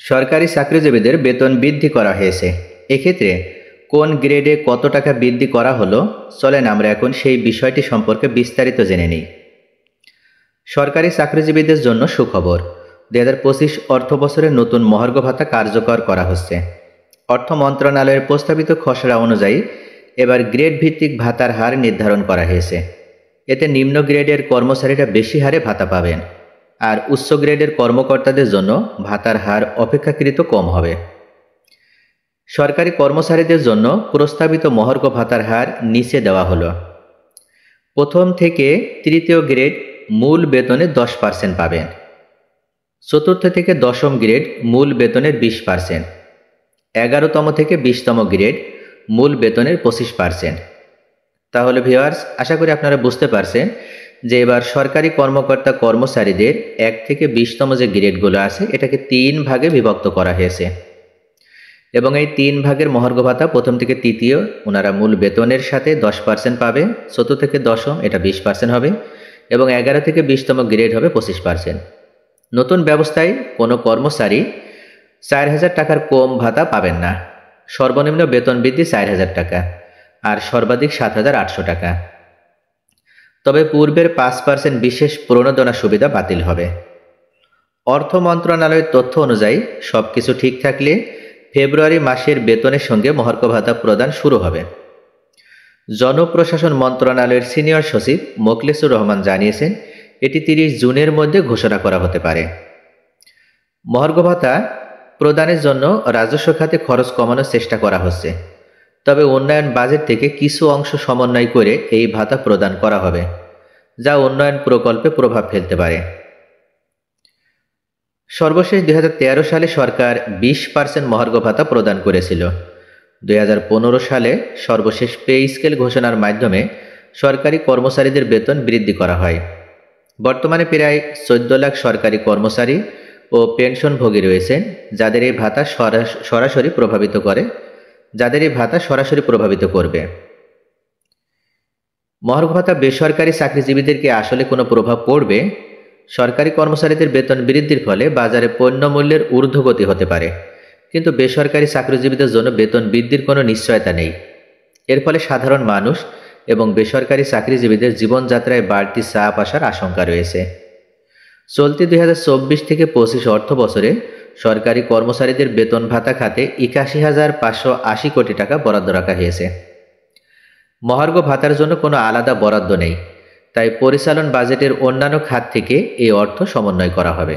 সরকারি চাকরিজীবীদের বেতন বৃদ্ধি করা হয়েছে। এক্ষেত্রে কোন গ্রেডে কত টাকা বৃদ্ধি করা হলো, চলেন আমরা এখন সেই বিষয়টি সম্পর্কে বিস্তারিত জেনে নিই। সরকারি চাকরিজীবীদের জন্য সুখবর, 2025 অর্থ বছরে নতুন মহার্ঘ ভাতা কার্যকর করা হচ্ছে। অর্থ মন্ত্রণালয়ের প্রস্তাবিত খসড়া অনুযায়ী এবার গ্রেড ভিত্তিক ভাতার হার নির্ধারণ করা হয়েছে। এতে নিম্ন গ্রেডের কর্মচারীরা বেশি হারে ভাতা পাবেন, আর উচ্চ গ্রেডের কর্মকর্তাদের জন্য ভাতার হার অপেক্ষাকৃত কম হবে। সরকারি কর্মচারীদের জন্য প্রস্তাবিত মহার্ঘ ভাতার হার নিচে দেওয়া হলো। প্রথম থেকে তৃতীয় গ্রেড মূল বেতনের 10% পাবেন। চতুর্থ থেকে দশম গ্রেড মূল বেতনের 20%, 11তম থেকে 20তম গ্রেড মূল বেতনের 25%। তাহলে ভিউয়ার্স, আশা করি আপনারা বুঝতে পারছেন যে এবার সরকারি কর্মকর্তা কর্মচারীদের 1 থেকে 20তম যে গ্রেডগুলো আছে এটাকে 3 ভাগে বিভক্ত করা হয়েছে, এবং এই 3 ভাগের মহার্ঘ ভাতা প্রথম থেকে তৃতীয় ওনারা মূল বেতনের সাথে 10% পাবে, চতুর্থ থেকে দশম এটা 20% হবে, এবং 11 থেকে 20তম গ্রেড হবে 25%। নতুন ব্যবস্থায় কোনো কর্মচারী 4000 টাকার কম ভাতা পাবেন না। সর্বনিম্ন বেতন বৃদ্ধি 4000 টাকা আর সর্বাধিক 7800 টাকা। তবে পূর্বের 5% বিশেষ প্রণোদনা সুবিধা বাতিল হবে। অর্থ মন্ত্রণালয়ের তথ্য অনুযায়ী সবকিছু ঠিক থাকলে ফেব্রুয়ারি মাসের বেতনের সঙ্গে মহার্ঘ ভাতা প্রদান শুরু হবে। জনপ্রশাসন মন্ত্রণালয়ের সিনিয়র সচিব মোখলেসুর রহমান জানিয়েছেন, এটি 30 জুনের মধ্যে ঘোষণা করা হতে পারে। মহার্ঘ ভাতা প্রদানের জন্য রাজস্ব খাতে খরচ কমানোর চেষ্টা করা হচ্ছে, তবে উন্নয়ন বাজেট থেকে কিছু অংশ সমন্বয় করে এই ভাতা প্রদান করা হবে, যা উন্নয়ন প্রকল্পে প্রভাব ফেলতে পারে। সর্বশেষ 2013 সালে সরকার 20% মহার্ঘ ভাতা প্রদান করেছিল। 2015 সালে সর্বশেষ পে স্কেল ঘোষণার মাধ্যমে সরকারি কর্মচারীদের বেতন বৃদ্ধি করা হয়। বর্তমানে প্রায় 14 লাখ সরকারি কর্মচারী ও পেনশনভোগী রয়েছেন যাদের এই ভাতা সরাসরি প্রভাবিত করবে। মহার্ঘ ভাতা বেসরকারি চাকরিজীবীদেরকে আসলে কোনো প্রভাব পড়বে? সরকারি কর্মচারীদের বেতন বৃদ্ধির ফলে বাজারে পণ্য মূল্যের ঊর্ধ্বগতি হতে পারে, কিন্তু বেসরকারি চাকরিজীবীদের জন্য বেতন বৃদ্ধির কোনো নিশ্চয়তা নেই। এর ফলে সাধারণ মানুষ এবং বেসরকারি চাকরিজীবীদের জীবনযাত্রায় বাড়তি চাপ আসার আশঙ্কা রয়েছে। চলতি 2024 থেকে 25 অর্থ বছরে সরকারি কর্মচারীদের বেতন ভাতা খাতে 81,580 কোটি টাকা বরাদ্দ রাখা হয়েছে। মহার্ঘ ভাতার জন্য কোনো আলাদা বরাদ্দ নেই, তাই পরিচালন বাজেটের অন্যান্য খাত থেকে এই অর্থ সমন্বয় করা হবে।